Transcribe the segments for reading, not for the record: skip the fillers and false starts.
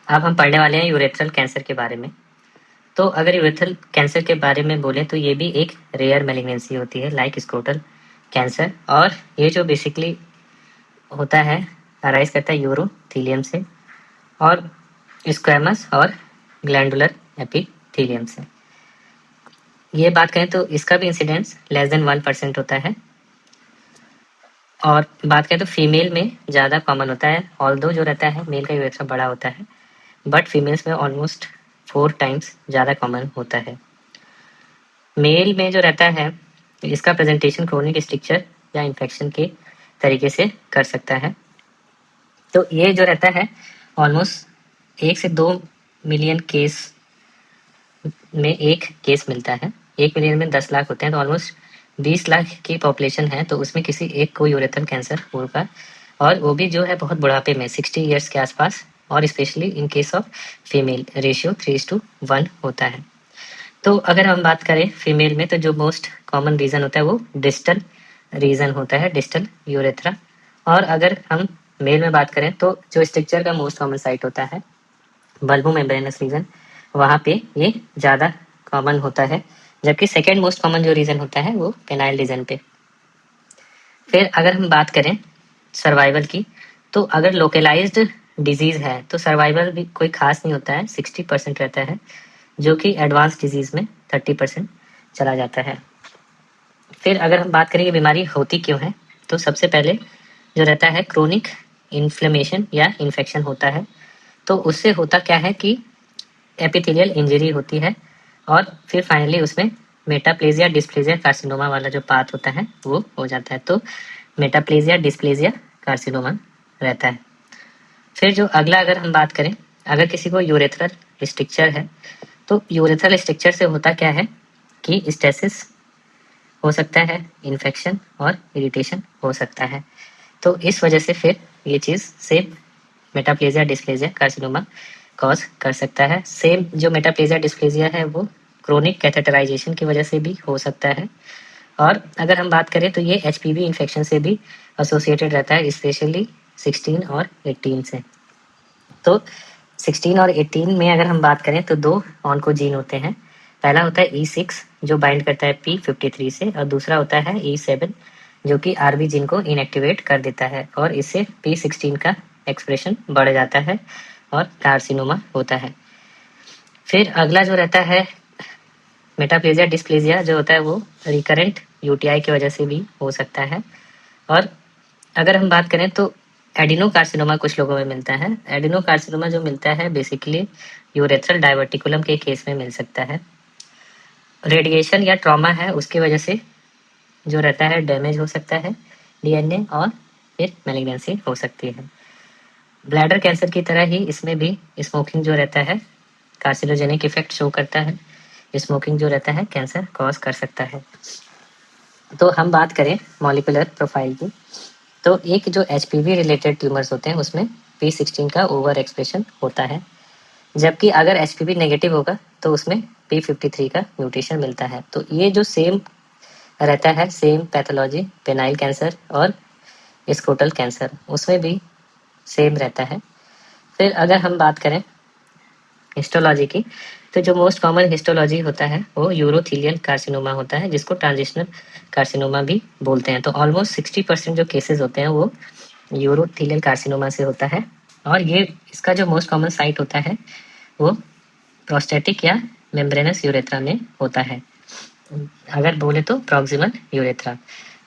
अब हम पढ़ने वाले हैं यूरेथ्रल कैंसर के बारे में। तो अगर यूरेथ्रल कैंसर के बारे में बोले तो ये भी एक रेयर मैलिग्नेंसी होती है लाइक स्क्रोटल कैंसर, और ये जो बेसिकली होता है अराइज करता है यूरोथीलियम से और स्क्वैमस और ग्लैंडुलर एपिथीलियम से। ये बात करें तो इसका भी इंसिडेंस लेस देन 1% होता है, और बात करें तो फीमेल में ज़्यादा कॉमन होता है। ऑल्दो जो रहता है मेल का यूरेथ्रा बड़ा होता है, बट फीमेल्स में ऑलमोस्ट 4 टाइम्स ज़्यादा कॉमन होता है। मेल में जो रहता है इसका प्रेजेंटेशन क्रोनिक स्ट्रक्चर या इन्फेक्शन के तरीके से कर सकता है। तो ये जो रहता है ऑलमोस्ट 1 से 2 मिलियन केस में एक केस मिलता है। 1 मिलियन में 10 लाख होते हैं, तो ऑलमोस्ट 20 लाख की पॉपुलेशन है, तो उसमें किसी एक को यूरेथ्रल कैंसर होगा, और वो भी जो है बहुत बुढ़ापे में 60 ईयर्स के आसपास, और specially in case of female ratio 3:1 होता है। तो अगर हम बात करें फीमेल में तो जो मोस्ट कॉमन रीज़न होता है वो डिस्टल रीज़न होता है, डिस्टल यूरेथ्रा। और अगर हम मेल में बात करें तो जो स्ट्रक्चर का मोस्ट कॉमन साइट होता है बल्बो मेम्ब्रेनस रीजन, वहाँ पे ये ज़्यादा कॉमन होता है, जबकि सेकेंड मोस्ट कॉमन जो रीज़न होता है वो पेनाइल रीजन पे। फिर अगर हम बात करें सर्वाइवल की, तो अगर लोकलाइज्ड डिजीज़ है तो सर्वाइवल भी कोई खास नहीं होता है, 60% रहता है, जो कि एडवांस डिजीज़ में 30% चला जाता है। फिर अगर हम बात करें ये बीमारी होती क्यों है, तो सबसे पहले जो रहता है क्रोनिक इन्फ्लेमेशन या इन्फेक्शन होता है। तो उससे होता क्या है कि एपिथेलियल इंजरी होती है, और फिर फाइनली उसमें मेटाप्लेजिया डिस्प्लेजिया कार्सिनोमा वाला जो पाथ होता है वो हो जाता है। तो मेटाप्लेजिया डिस्प्लेजिया कार्सिनोमा रहता है। फिर जो अगला अगर हम बात करें, अगर किसी को यूरेथ्रल स्ट्रक्चर है, तो यूरेथ्रल स्ट्रक्चर से होता क्या है कि स्टेसिस हो सकता है, इन्फेक्शन और इरिटेशन हो सकता है। तो इस वजह से फिर ये चीज़ same metaplasia dysplasia carcinoma cause कर सकता है। सेम जो मेटाप्लेजिया डिस्प्लेजिया है वो क्रोनिक कैथेटराइजेशन की वजह से भी हो सकता है। और अगर हम बात करें तो ये एचपीवी इन्फेक्शन से भी एसोसिएटेड रहता है, स्पेशली 16 और 18 से। तो 16 और 18 में अगर हम बात करें तो 2 ऑन्कोजीन होते हैं। पहला होता है E6 जो बाइंड करता है P53 से, और दूसरा होता है E7 जो कि आरबी जीन को इनएक्टिवेट कर देता है, और इससे P16 का एक्सप्रेशन बढ़ जाता है और कार्सिनोमा होता है। फिर अगला जो रहता है मेटाप्लेजिया डिस्प्लेजिया जो होता है वो रिकरेंट यूटीआई की वजह से भी हो सकता है। और अगर हम बात करें तो एडिनो कार्सिनोमा कुछ लोगों में मिलता है। एडिनो कार्सिनोमा जो मिलता है बेसिकली यूरेथ्रल डाइवर्टिकुलम के केस में मिल सकता है। रेडिएशन या ट्रॉमा है उसकी वजह से जो रहता है डैमेज हो सकता है डीएनए, और फिर मैलिग्नेंसी हो सकती है। ब्लैडर कैंसर की तरह ही इसमें भी स्मोकिंग जो रहता है कार्सिनोजेनिक इफेक्ट शो करता है। स्मोकिंग जो रहता है कैंसर कॉज कर सकता है। तो हम बात करें मॉलिक्यूलर प्रोफाइल की, तो एक जो एचपीवी रिलेटेड ट्यूमर्स होते हैं उसमें P16 का ओवर एक्सप्रेशन होता है, जबकि अगर एचपीवी नेगेटिव होगा तो उसमें P53 का म्यूटेशन मिलता है। तो ये जो सेम रहता है, सेम पैथोलॉजी पेनाइल कैंसर और स्क्रोटल कैंसर उसमें भी सेम रहता है। फिर अगर हम बात करें हिस्टोलॉजी की, तो जो मोस्ट कॉमन हिस्टोलॉजी होता है वो यूरोथीलियल कार्सिनोमा होता है, जिसको ट्रांजिशनल कार्सिनोमा भी बोलते हैं। तो ऑलमोस्ट 60% जो केसेस होते हैं वो यूरोथीलियल कार्सिनोमा से होता है, और ये इसका जो मोस्ट कॉमन साइट होता है वो प्रोस्टेटिक या मेम्ब्रेनस यूरेथ्रा में होता है, अगर बोले तो प्रॉक्सिमल यूरेथ्रा।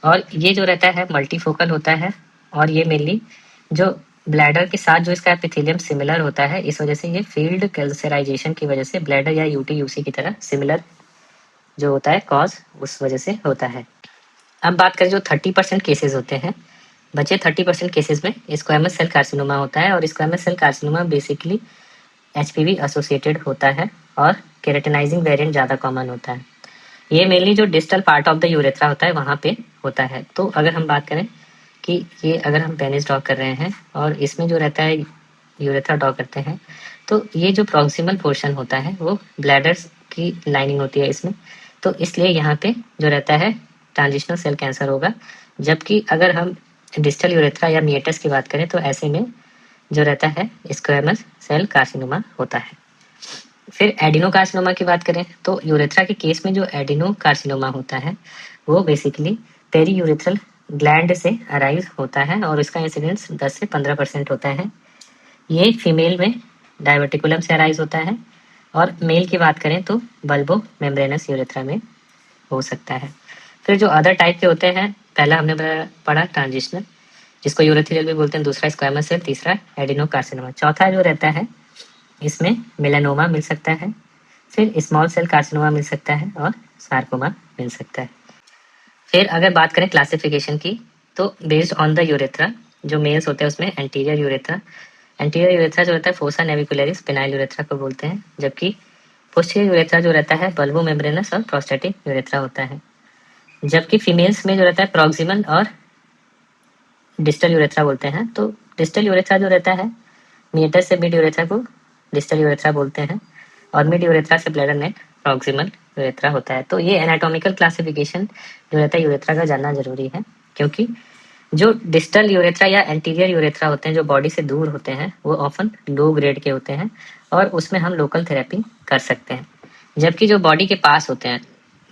और ये जो रहता है मल्टीफोकल होता है, और ये मेनली जो ब्लैडर के साथ जो इसका एपिथेलियम सिमिलर होता है, इस वजह से ये फील्ड कैल्सराइजेशन की वजह से ब्लैडर या यूटी की तरह सिमिलर जो होता है कॉज उस वजह से होता है। अब बात करें जो 30% केसेस होते हैं, बचे 30% केसेस में स्क्वैमस सेल कार्सिनोमा होता है, और squamous cell carcinoma basically HPV associated होता है, और केरेटिनाइजिंग वेरिएंट ज़्यादा कॉमन होता है। ये मेनली जो distal part of the urethra होता है वहाँ पे होता है। तो अगर हम बात करें कि ये अगर हम पेनिस ड्रॉ कर रहे हैं और इसमें जो रहता है यूरेथ्रा ड्रॉ करते हैं, तो ये जो प्रॉक्सिमल पोर्शन होता है वो ब्लैडर्स की लाइनिंग होती है इसमें, तो इसलिए यहाँ पे जो रहता है ट्रांजिशनल सेल कैंसर होगा। जबकि अगर हम डिस्टल यूरेथ्रा या मिएटस की बात करें तो ऐसे में जो रहता है स्क्वेमस सेल कार्सिनोमा होता है। फिर एडिनो कार्सिनोमा की बात करें तो यूरेथ्रा के केस में जो एडिनो कार्सिनोमा होता है वो बेसिकली पेरी यूरेथ्रल ग्लैंड से अराइज होता है और इसका इंसिडेंस 10 से 15% होता है। ये फीमेल में डायवर्टिकुलम से अराइज होता है और मेल की बात करें तो बल्बो मेम्ब्रेनस यूरेथ्रा में हो सकता है। फिर जो अदर टाइप के होते हैं, पहला हमने पढ़ा ट्रांजिशनल, जिसको यूरेथ्रियल भी बोलते हैं, दूसरा स्क्वामस सेल, तीसरा एडिनो कार्सिनोमा, चौथा जो रहता है इसमें मेलानोमा मिल सकता है, फिर स्मॉल सेल कार्सिनोमा मिल सकता है और सार्कोमा मिल सकता है। फिर अगर बात करें क्लासिफिकेशन की तो बेस्ड ऑन द यूरेथ्रा, जो मेल्स होते हैं उसमें एंटीरियर यूरेथ्रा जो रहता है फोसा नेविकुलरिस पेनाइल यूरेथ्रा को बोलते हैं, जबकि पोस्टीरियर यूरेथ्रा जो रहता है बल्बो मेम्ब्रेनस और प्रोस्टेटिक यूरेथ्रा होता है। जबकि फीमेल्स में जो रहता है प्रॉक्सिमल और डिस्टल यूरेथ्रा बोलते हैं। तो डिस्टल यूरेथ्रा जो रहता है मीटर से मिड यूरेथ्रा को डिस्टल यूरेथ्रा बोलते हैं और मिड यूरेथ्रा से ब्लैडर नेक प्रॉक्सिमल यूरेथ्रा होता है। तो ये एनाटॉमिकल क्लासिफिकेशन जो रहता है यूरेथ्रा का जानना जरूरी है, क्योंकि जो डिस्टल यूरेथ्रा या एंटीरियर यूरेथ्रा होते हैं जो बॉडी से दूर होते हैं वो ऑफन लो ग्रेड के होते हैं और उसमें हम लोकल थेरेपी कर सकते हैं। जबकि जो बॉडी के पास होते हैं,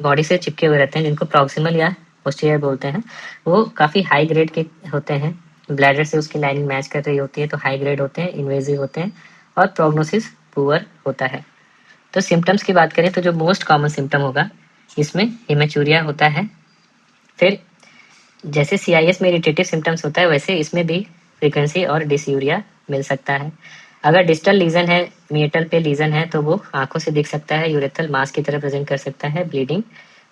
बॉडी से चिपके हुए रहते हैं, जिनको प्रॉक्सिमल या पोस्टीरियर बोलते हैं, वो काफ़ी हाई ग्रेड के होते हैं, ब्लैडर से उसकी लाइनिंग मैच कर रही होती है, तो हाई ग्रेड होते हैं, इन्वेजिव होते हैं और प्रोग्नोसिस पुअर होता है। तो सिम्टम्स की बात करें तो जो मोस्ट कॉमन सिम्टम होगा इसमें हिमेचूरिया होता है। फिर जैसे CIS में इरिटेटिव सिम्टम्स होता है वैसे इसमें भी फ्रीक्वेंसी और डिसयूरिया मिल सकता है। अगर डिस्टल लीजन है, मीटल पे लीजन है, तो वो आंखों से दिख सकता है, यूरेथ्रल मास की तरह प्रेजेंट कर सकता है, ब्लीडिंग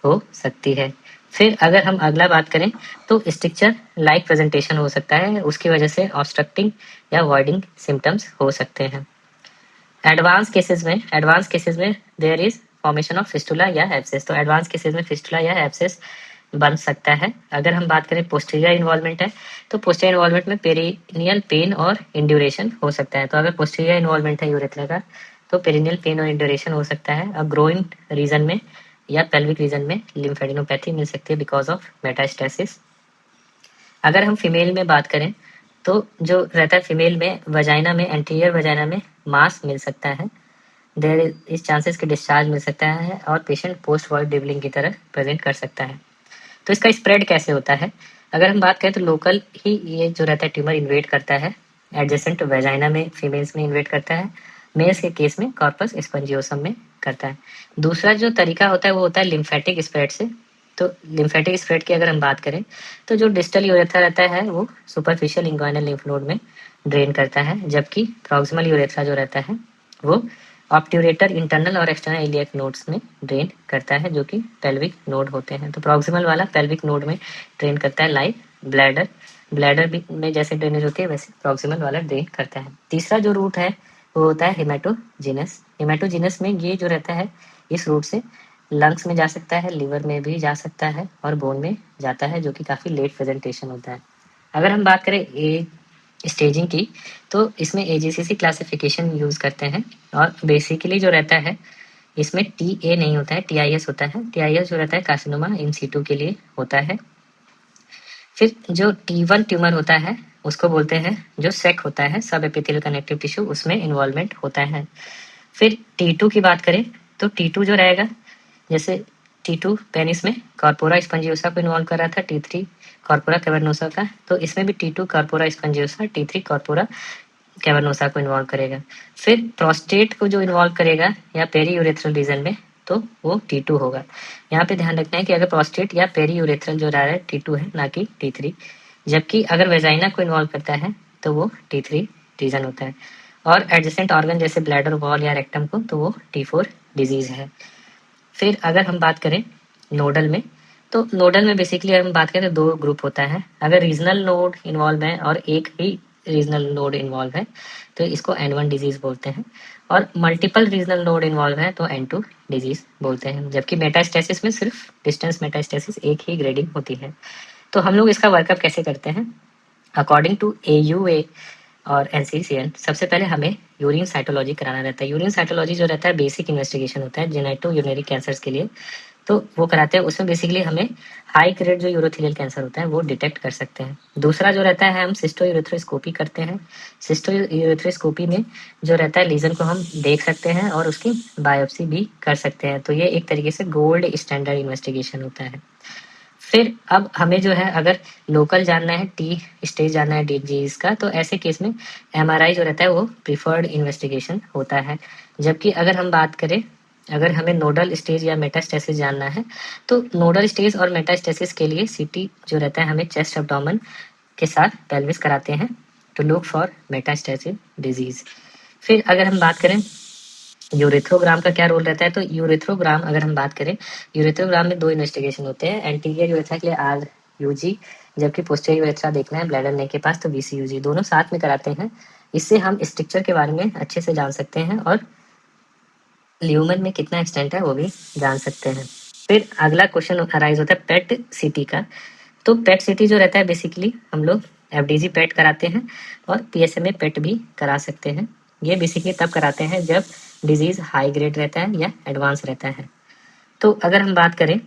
हो सकती है। फिर अगर हम अगला बात करें तो स्ट्रिक्चर लाइक प्रेजेंटेशन हो सकता है, उसकी वजह से ऑब्स्ट्रक्टिंग या वॉइडिंग सिम्टम्स हो सकते हैं। एडवांस केसेस में there is formation of fistula या एब्सेस। तो एडवांस केसेस में फिस्टुला या एब्सेस बन सकता है। अगर हम बात करें पोस्टीरियर इन्वॉल्वमेंट है तो पोस्टीरियर इन्वॉल्वमेंट में पेरिनियल पेन और इंड्यूरेशन हो सकता है। तो अगर पोस्टीरियर इन्वॉल्वमेंट है यूरेथ्रा का तो पेरिनियल पेन और इंड्यूरेशन हो सकता है। अब ग्रोइन रीजन में या पेल्विक रीजन में लिम्फेडिनोपैथी मिल सकती है बिकॉज ऑफ मेटास्टेसिस। अगर हम फीमेल में बात करें तो जो रहता है फीमेल में वजाइना में, एंटीरियर वजाइना में मास मिल सकता है, देर इस चांसेस के डिस्चार्ज मिल सकता है और पेशेंट पोस्ट वॉइड डिबलिंग की तरह प्रेजेंट कर सकता है। तो इसका स्प्रेड कैसे होता है, अगर हम बात करें तो लोकल ही ये जो रहता है ट्यूमर इन्वेट करता है, एडजेसेंट वेजाइना में फीमेल्स में इन्वेट करता है, मेल्स के केस में कॉर्पस स्पंजियोसम में करता है। दूसरा जो तरीका होता है वो होता है लिम्फेटिक स्प्रेड से। तो लिम्फेटिक स्प्रेड की अगर हम बात करें तो जो डिस्टल यूरेथ्रा रहता है वो सुपरफिशियल इंग्वाइनल लिम्फ नोड में ड्रेन करता है, जबकि प्रॉक्सिमल यूरेथ्रा जो रहता है वो ऑब्ट्यूरेटर इंटरनल और एक्सटर्नल इलियक नोड्स में ड्रेन करता है, जो कि पेल्विक नोड होते हैं। तो प्रॉक्सिमल वाला पेल्विक नोड में ड्रेन करता है, लाइक ब्लैडर भी में जैसे ड्रेनेज होती है वैसे प्रॉक्सिमल वाला ड्रेन करता है। तीसरा जो रूट है वो होता है हेमाटोजिनस में ये जो रहता है इस रूट से लंग्स में जा सकता है, लिवर में भी जा सकता है और बोन में जाता है, जो कि काफ़ी लेट प्रेजेंटेशन होता है। अगर हम बात करें एज स्टेजिंग की तो इसमें AGCC क्लासिफिकेशन यूज़ करते हैं और बेसिकली जो रहता है इसमें TA नहीं होता है, TIS होता है। TIS जो रहता है कार्सिनोमा इन सीटू के लिए होता है। फिर जो T1 ट्यूमर होता है उसको बोलते हैं जो सेक होता है, सब एपिथेलियल कनेक्टिव टिश्यू, उसमें इन्वॉल्वमेंट होता है। फिर T2 की बात करें तो T2 जो रहेगा, जैसे T2 पेनिस में कॉर्पोरा स्पंजियोसा को इन्वॉल्व कर रहा था, T3 कॉर्पोरा कैवर्नोसा का, तो इसमें भी T2 corpora spongiosa, T3 corpora cavernosa को इन्वॉल्व करेगा। फिर प्रोस्टेट को जो इन्वॉल्व करेगा या पेरी यूरेथ्रल रीजन में तो वो T2 होगा। यहाँ पे ध्यान रखना है कि अगर प्रोस्टेट या पेरी यूरेथ्रल जो रहा है T2 है, ना कि T3। जबकि अगर वेजाइना को इन्वॉल्व करता है तो वो T3 रीजन होता है और एडजेसेंट ऑर्गन जैसे ब्लैडर वॉल या रेक्टम को तो वो T4 डिजीज है। फिर अगर हम बात करें नोडल में तो नोडल में बेसिकली हम बात करें तो दो ग्रुप होता है। अगर रीजनल नोड इन्वॉल्व है और एक ही रीजनल नोड इन्वॉल्व है तो इसको N1 डिजीज बोलते हैं, और मल्टीपल रीजनल नोड इन्वॉल्व है तो N2 डिजीज बोलते हैं। जबकि मेटास्टेसिस में सिर्फ डिस्टेंस मेटास्टेसिस एक ही ग्रेडिंग होती है। तो हम लोग इसका वर्कअप कैसे करते हैं, अकॉर्डिंग टू AUA और NCCN सबसे पहले हमें यूरिन साइटोलॉजी कराना रहता है। यूरिन साइटोलॉजी जो रहता है बेसिक इन्वेस्टिगेशन होता है जेनेटो यूरिनरी कैंसर्स के लिए। तो वो कराते हैं, उसमें बेसिकली हमें हाई ग्रेड जो यूरोथेलियल कैंसर होता है वो डिटेक्ट कर सकते हैं। दूसरा जो रहता है हम सिस्टोयूरेथ्रोस्कोपी करते हैं। सिस्टोयूरेथ्रोस्कोपी में जो रहता है लीजन को हम देख सकते हैं और उसकी बायोप्सी भी कर सकते हैं। तो ये एक तरीके से गोल्ड स्टैंडर्ड इन्वेस्टिगेशन होता है। फिर अब हमें जो है अगर लोकल जानना है, टी स्टेज जानना है डिजीज का, तो ऐसे केस में एमआरआई जो रहता है वो प्रिफर्ड इन्वेस्टिगेशन होता है। जबकि अगर हम बात करें, अगर हमें नोडल स्टेज या मेटास्टेसिस जानना है, तो नोडल स्टेज और मेटास्टेसिस के लिए सीटी जो रहता है हमें चेस्ट एब्डोमेन के साथ पेल्विस कराते हैं to look for metastasis disease. फिर अगर हम बात करें यूरेथ्रोग्राम का क्या रोल रहता है, तो यूरेथ्रोग्राम अगर हम बात करें, यूरेथ्रोग्राम में 2 इन्वेस्टिगेशन होते हैं। एंटीरियर यूरेथ्रा के लिए आरयूजी, जबकि पोस्टीरियर यूरेथ्रा देखना है ब्लैडर नेक के पास तो बीसीयूजी, दोनों साथ में कराते हैं। इससे हम स्ट्रक्चर के बारे में अच्छे से जान सकते हैं और ल्यूमन में कितना एक्सटेंट है वो भी जान सकते हैं। फिर अगला क्वेश्चन अराइज होता है पेट सीटी का। तो पेट सीटी जो रहता है बेसिकली हम लोग एफडीजी पेट कराते हैं और पीएसएमए पेट भी करा सकते हैं। ये बेसिकली तब कराते हैं जब डिजीज हाई ग्रेड रहता है या एडवांस रहता है। तो अगर हम बात करें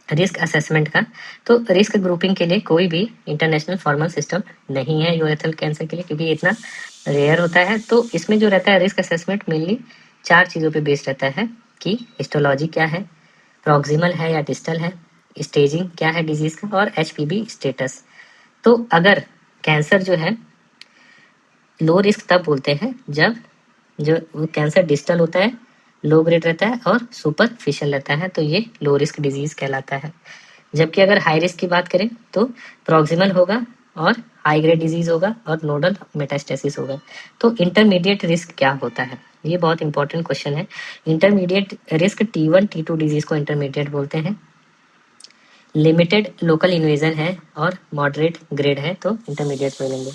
रिस्क असेसमेंट का, तो रिस्क ग्रुपिंग के लिए कोई भी इंटरनेशनल फॉर्मल सिस्टम नहीं है यूरेथ्रल कैंसर के लिए, क्योंकि ये इतना रेयर होता है। तो इसमें जो रहता है रिस्क असेसमेंट मेनली 4 चीज़ों पे बेस्ड रहता है कि हिस्टोलॉजी क्या है, प्रॉक्सिमल है या डिस्टल है, स्टेजिंग क्या है डिजीज का, और एचपीवी स्टेटस। तो अगर कैंसर जो है लो रिस्क तब बोलते हैं जब जो कैंसर डिस्टल होता है, लो ग्रेड रहता है और सुपरफिशियल रहता है, तो ये लो रिस्क डिजीज कहलाता है। जबकि अगर हाई रिस्क की बात करें तो प्रॉक्सिमल होगा और हाई ग्रेड डिजीज होगा और नोडल मेटास्टेसिस होगा। तो इंटरमीडिएट रिस्क क्या होता है, ये बहुत इंपॉर्टेंट क्वेश्चन है। Intermediate risk T1 T2 disease को इंटरमीडिएट बोलते हैं। लिमिटेड लोकल इन्वेजन है और मॉडरेट ग्रेड है तो इंटरमीडिएट बोलेंगे।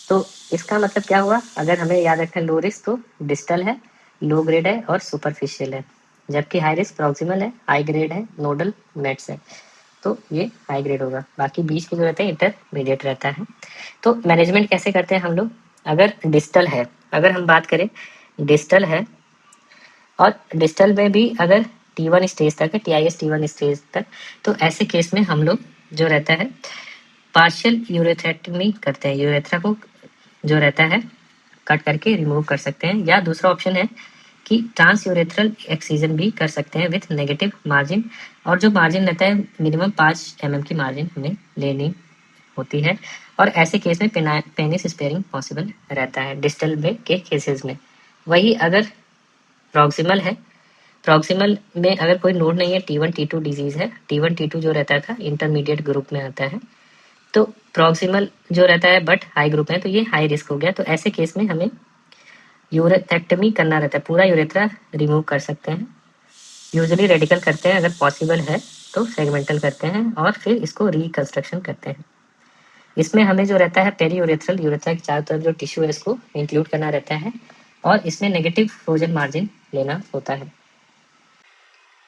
तो इसका मतलब क्या हुआ, अगर हमें याद रखना लो रिस्क तो डिस्टल है, लो ग्रेड है और सुपरफिशियल है। जबकि हाई रिस्क प्रॉक्सिमल है, हाई ग्रेड है, नोडल मेट्स है, तो ये हाई ग्रेड होगा। बाकी बीच के जो रहते हैं इंटरमीडिएट रहता है। तो मैनेजमेंट कैसे करते हैं हम लोग, अगर डिस्टल है, अगर हम बात करें डिस्टल है और डिस्टल में भी अगर T1 स्टेज तक है, TIS T1 स्टेज तक, तो ऐसे केस में हम लोग जो रहता है पार्शियल यूरेथ्रेक्टमी करते हैं। यूरेथ्रा को जो रहता है कट करके रिमूव कर सकते हैं, या दूसरा ऑप्शन है कि ट्रांस यूरेथ्रल एक्सीजन भी कर सकते हैं विथ नेगेटिव मार्जिन। और जो मार्जिन रहता है मिनिमम 5 mm की मार्जिन हमें लेनी होती है, और ऐसे केस में पेनिस स्पेयरिंग पॉसिबल रहता है डिस्टल में के केसेस में। वही अगर प्रॉक्सिमल है, प्रॉक्सिमल में अगर कोई नोड नहीं है, T1 T2 डिजीज है, T1 T2 जो रहता था इंटरमीडिएट ग्रुप में आता है, तो प्रॉक्सिमल जो रहता है बट हाई ग्रुप है, तो ये हाई रिस्क हो गया। तो ऐसे केस में हमें यूरेथेक्टमी करना रहता है, पूरा यूरेथ्रा रिमूव कर सकते हैं। यूजुअली रेडिकल करते हैं, अगर पॉसिबल है तो सेगमेंटल करते हैं और फिर इसको रिकंस्ट्रक्शन करते हैं। इसमें हमें जो रहता है पेरी यूरेथ्रल, यूरेथ्रा के चारों तरफ जो टिश्यू है इसको इंक्लूड करना रहता है और इसमें नेगेटिव फ्रोजन मार्जिन लेना होता है।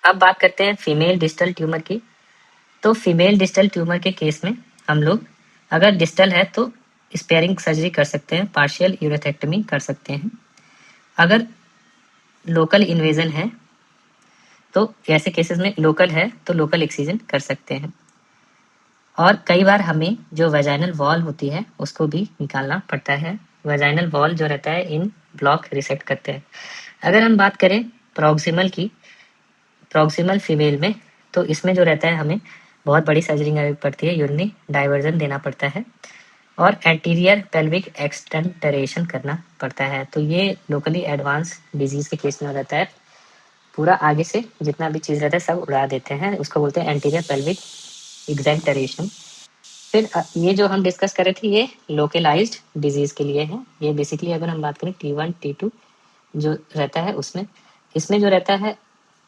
अब बात करते हैं फीमेल डिस्टल ट्यूमर की। तो फीमेल डिस्टल ट्यूमर के केस में हम लोग अगर डिस्टल है तो स्पेयरिंग सर्जरी कर सकते हैं, पार्शियल यूरेथेक्टमी कर सकते हैं। अगर लोकल इन्वेजन है तो ऐसे केसेस में लोकल है तो लोकल एक्सीजन कर सकते हैं। और कई बार हमें जो वेजाइनल वॉल होती है उसको भी निकालना पड़ता है। वेजाइनल वॉल जो रहता है इन ब्लॉक रिसेक्ट करते हैं। अगर हम बात करें प्रॉक्सिमल की, प्रॉक्सिमल फीमेल में, तो इसमें जो रहता है हमें बहुत बड़ी सर्जरी करनी पड़ती है, यूरिनरी डाइवर्जन देना पड़ता है और एंटीरियर पेल्विक एक्सटेंटरेशन करना पड़ता है। तो ये लोकली एडवांस डिजीज के केस में रहता है, पूरा आगे से जितना भी चीज़ रहता है सब उड़ा देते हैं, उसको बोलते हैं एंटीरियर पेल्विक एक्सटेंटरेशन। फिर ये जो हम डिस्कस कर रहे थे ये लोकलाइज्ड डिजीज के लिए है। ये बेसिकली अगर हम बात करें T1 T2 जो रहता है उसमें, इसमें जो रहता है,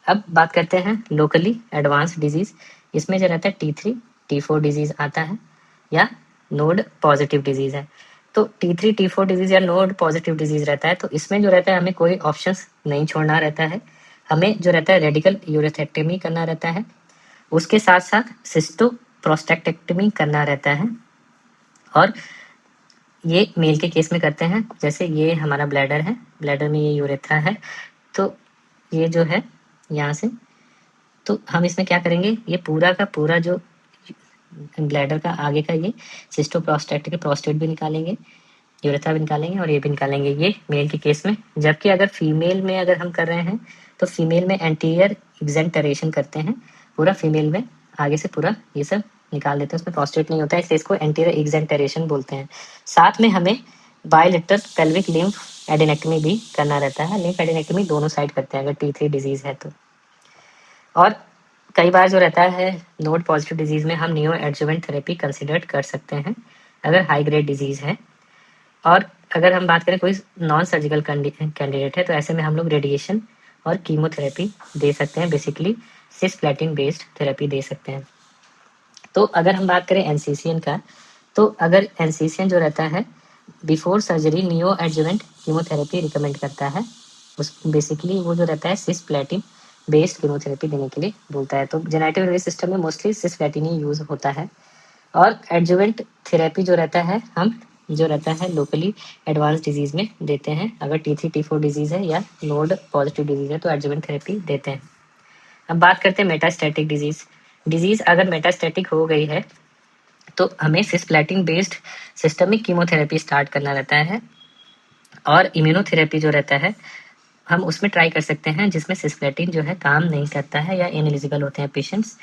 अब बात करते हैं लोकली एडवांस डिजीज। इसमें जो रहता है T3 T4 डिजीज आता है या नोड पॉजिटिव डिजीज है। तो T3 T4 डिजीज या नोड पॉजिटिव डिजीज रहता है, तो इसमें जो रहता है हमें कोई ऑप्शंस नहीं छोड़ना रहता है। हमें जो रहता है रेडिकल यूरेथेक्टमी करना रहता है, उसके साथ साथ सिस्टो प्रोस्टेक्टेक्टमी करना रहता है। और ये मेल के केस में करते हैं, जैसे ये हमारा ब्लैडर है, ब्लैडर में ये यूरेथ्रा है, तो ये जो है यहाँ से तो हम इसमें क्या करेंगे, ये पूरा का पूरा जो ब्लैडर का आगे का ये सिस्टोप्रोस्टेट के प्रोस्टेट भी निकालेंगे, यूरेथ्रा भी निकालेंगे और ये भी निकालेंगे, ये मेल के केस में। जबकि अगर फीमेल में अगर हम कर रहे हैं तो फीमेल में एंटीरियर एक्सेंटरेशन करते हैं, पूरा फीमेल में आगे से पूरा ये सब निकाल देते हैं, उसमें प्रोस्टेट नहीं होता है, इसलिए इसको एंटीरियर एक्सेंटरेशन बोलते हैं। साथ में हमें बायलेटरल पेल्विक लिम्फ एडेनेक्टमी भी करना रहता है। लिम्फ एडेनेक्टमी दोनों साइड करते हैं अगर T3 डिजीज है तो। और कई बार जो रहता है नोड पॉजिटिव डिजीज में हम नियो एडजुवेंट थेरेपी कंसिडर कर सकते हैं अगर हाई ग्रेड डिजीज है। और अगर हम बात करें कोई नॉन सर्जिकल कैंडिडेट है तो ऐसे में हम लोग रेडिएशन और कीमोथेरेपी दे सकते हैं, बेसिकली सिस्प्लेटिन बेस्ड थेरेपी दे सकते हैं। तो अगर हम बात करें एनसीसीएन का, तो अगर एनसीसीएन जो रहता है before surgery neo adjuvant chemotherapy recommend करता है, उस बेसिकली वो जो रहता है सिस्प्लेटिन बेस्ड कीमोथेरेपी देने के लिए बोलता है। तो जेनेटिव रिलीज सिस्टम में मोस्टली सिस्प्लेटिन ही यूज होता है। और एडजुवेंट थेरेपी जो रहता है हम जो रहता है लोकली एडवांस डिजीज में देते हैं। अगर T3 T4 डिजीज है या नोड पॉजिटिव डिजीज है तो एडजुवेंट थेरेपी देते हैं। अब बात करते हैं मेटास्टैटिक डिजीज अगर मेटास्टैटिक हो गई है तो हमें cisplatin based systemic chemotherapy start करना रहता है। और इम्यूनोथेरेपी जो रहता है हम उसमें ट्राई कर सकते हैं जिसमें सिस्प्लेटिन जो है काम नहीं करता है या इनएलिजिबल होते हैं पेशेंट्स।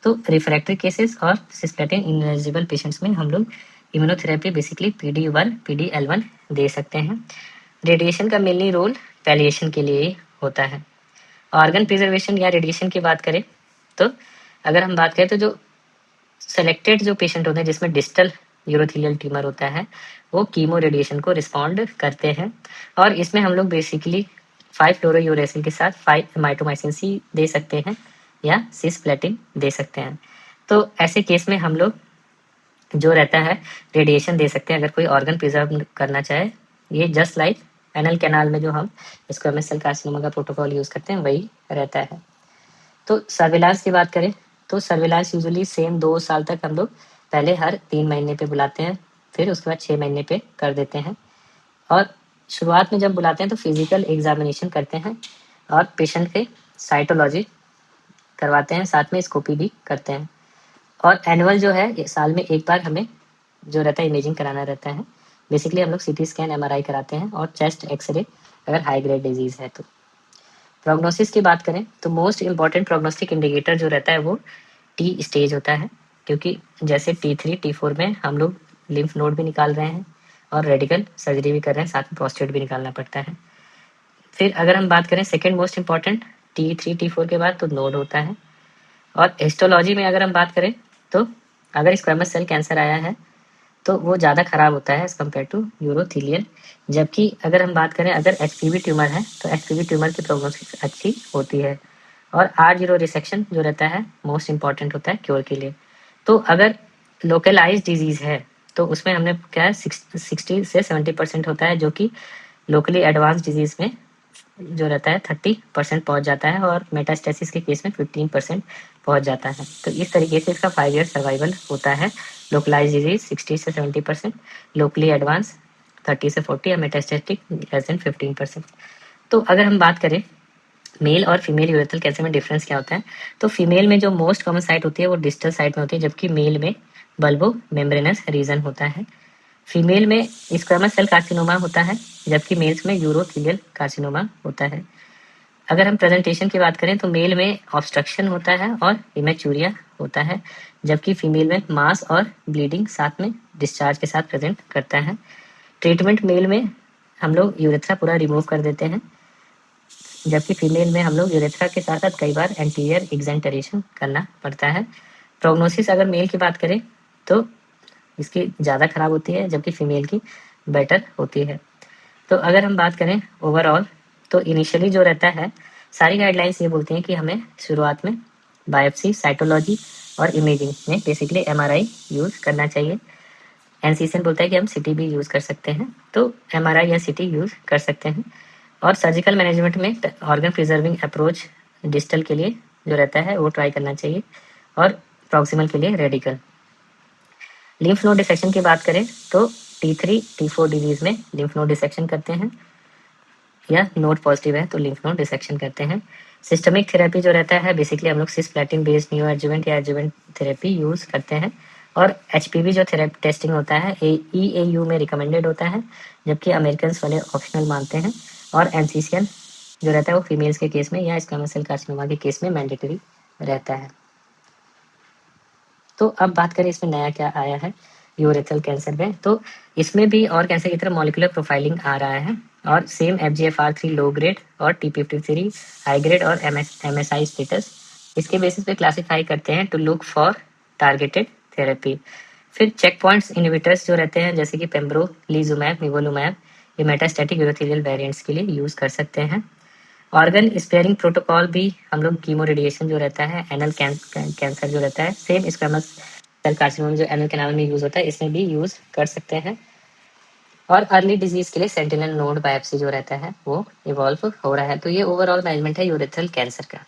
तो रिफ्रैक्टरी केसेस और सिस्प्लेटिन इनएलिजिबल पेशेंट्स में हम लोग इम्यूनोथेरेपी बेसिकली PD-1 PD-L1 दे सकते हैं। रेडिएशन का मेनली रोल पैलिएशन के लिए होता है। ऑर्गन प्रिजर्वेशन या रेडिएशन की बात करें तो अगर हम बात करें तो जो सेलेक्टेड जो पेशेंट होते हैं जिसमें डिस्टल यूरोथेलियल ट्यूमर होता है वो कीमो रेडिएशन को रिस्पॉन्ड करते हैं। और इसमें हम लोग बेसिकली 5-फ्लोरोयूरेसिल के साथ 5 माइटोमाइसिन सी दे सकते हैं या सिस्प्लेटिन दे सकते हैं। तो ऐसे केस में हम लोग जो रहता है रेडिएशन दे सकते हैं अगर कोई ऑर्गन प्रिजर्व करना चाहे। ये जस्ट लाइक एनल कैनाल में जो हम स्क्वेमस सेल कार्सिनोमा का प्रोटोकॉल यूज करते हैं वही रहता है। तो सर्विलांस की बात करें तो सर्विलांस यूजुअली सेम 2 साल तक हम लोग पहले हर 3 महीने पे बुलाते हैं, फिर उसके बाद 6 महीने पे कर देते हैं। और शुरुआत में जब बुलाते हैं तो फिजिकल एग्जामिनेशन करते हैं और पेशेंट के साइटोलॉजी करवाते हैं, साथ में स्कोपी भी करते हैं। और एनुअल जो है ये साल में एक बार हमें जो रहता है इमेजिंग कराना रहता है। बेसिकली हम लोग CT स्कैन MRI कराते हैं और चेस्ट एक्सरे अगर हाई ग्रेड डिजीज है तो। प्रोग्नोसिस की बात करें तो मोस्ट इंपॉर्टेंट प्रोग्नोस्टिक इंडिकेटर जो रहता है वो T स्टेज होता है, क्योंकि जैसे T3 T4 में हम लोग लिम्फ नोड भी निकाल रहे हैं और रेडिकल सर्जरी भी कर रहे हैं, साथ में प्रोस्टेट भी निकालना पड़ता है। फिर अगर हम बात करें second most important T3 T4 के बाद तो नोड होता है। और हिस्टोलॉजी में अगर हम बात करें तो अगर स्क्वेमस सेल कैंसर आया है तो वो ज़्यादा खराब होता है एज कम्पेयर टू यूरोथेलियल। जबकि अगर हम बात करें अगर HPV ट्यूमर है तो HPV ट्यूमर की प्रोग्नोसिस अच्छी होती है। और R0 रिसेक्शन जो रहता है मोस्ट इंपॉर्टेंट होता है क्योर के लिए। तो अगर लोकलाइज डिजीज है तो उसमें हमने क्या है 60 से 70% होता है, जो कि लोकली एडवांस डिजीज में जो रहता है 30% पहुंच जाता है और मेटास्टेसिस के केस में 15% पहुंच जाता है। तो इस तरीके से इसका 5 ईयर सर्वाइवल होता है। लोकलाइज डिजीज 60 से 70%, लोकली एडवांस 30 से 40 और मेटास्टेटिक लेस देन 15%। तो अगर हम बात करें मेल और फीमेल यूरेथ्रल कैंसर में डिफरेंस क्या होता है, तो फीमेल में जो मोस्ट कॉमन साइट होती है वो डिस्टल साइट में होती है, जबकि मेल में बल्बो मेम्ब्रेनस रीजन होता है। फीमेल में स्क्वेमस सेल कार्सिनोमा होता है, जबकि मेल्स में यूरोथेलियल कार्सिनोमा होता है। अगर हम प्रेजेंटेशन की बात करें तो मेल में ऑब्स्ट्रक्शन होता है और इमेचूरिया होता है, जबकि फीमेल में मास और ब्लीडिंग साथ में डिस्चार्ज के साथ प्रेजेंट करता है। ट्रीटमेंट मेल में हम लोग यूरेथ्रा पूरा रिमूव कर देते हैं, जबकि फीमेल में हम लोग यूरेथ्रा के साथ साथ कई बार एंटीरियर एक्सेंटरेशन करना पड़ता है। प्रोग्नोसिस अगर मेल की बात करें तो इसकी ज़्यादा खराब होती है, जबकि फीमेल की बेटर होती है। तो अगर हम बात करें ओवरऑल तो इनिशियली जो रहता है सारी गाइडलाइंस ये बोलती हैं कि हमें शुरुआत में बायोप्सी, साइटोलॉजी और इमेजिंग में बेसिकली MRI यूज़ करना चाहिए। NCCN बोलता है कि हम CT भी यूज़ कर सकते हैं, तो MRI या CT यूज़ कर सकते हैं। और सर्जिकल मैनेजमेंट में ऑर्गन प्रिजर्विंग अप्रोच डिस्टल के लिए जो रहता है वो ट्राई करना चाहिए और प्रॉक्सिमल के लिए रेडिकल। लिम्फ नोड डिसेक्शन की बात करें तो T3 T4 डिजीज में लिम्फ नोड डिसेक्शन करते हैं। या नोड पॉजिटिव है तो लिम्फ नोड डिसेक्शन करते हैं। सिस्टमिक थेरेपी जो रहता है बेसिकली हम लोग सिस्प्लेटिन बेस्ड न्यू एडजुवेंट या एडजुवेंट थेरेपी यूज करते हैं। और एचपीवी जो थेरेपी टेस्टिंग होता है EAU में रिकमेंडेड होता है, जबकि अमेरिकन वाले ऑप्शनल मानते हैं। और एनसीसीएन जो रहता है वो फीमेल्स के केस में या स्क्वामस सेल कार्सिनोमा के केस में मैंडेटरी रहता है। तो अब बात करें इसमें नया क्या आया है यूरेथ्रल कैंसर में, तो इसमें भी और कैंसर की तरह मॉलिकुलर प्रोफाइलिंग आ रहा है और सेम FGFR3 लो ग्रेड और T53 हाई ग्रेड और MSI स्टेटस इसके बेसिस पे क्लासिफाई करते हैं to look for targeted therapy. फिर चेक पॉइंट्स इनहिबिटर्स जो रहते हैं जैसे कि पेम्ब्रोलिजुमैब, निवोलुमैब, ये मेटास्टैटिक यूरोथेलियल वेरिएंट्स के लिए यूज कर सकते हैं। ऑर्गन स्पेयरिंग प्रोटोकॉल भी हम लोग कीमो रेडिएशन जो रहता है एनल कैंसर जो रहता है सेम स्क्वामस सेल कार्सिनोमा जो एनल कैनाल में यूज होता है इसमें भी यूज कर सकते हैं। और अर्ली डिजीज के लिए सेंटिनल नोड बायोप्सी जो रहता है वो इवॉल्व हो रहा है। तो ये ओवरऑल मैनेजमेंट है यूरेथ्रल कैंसर का।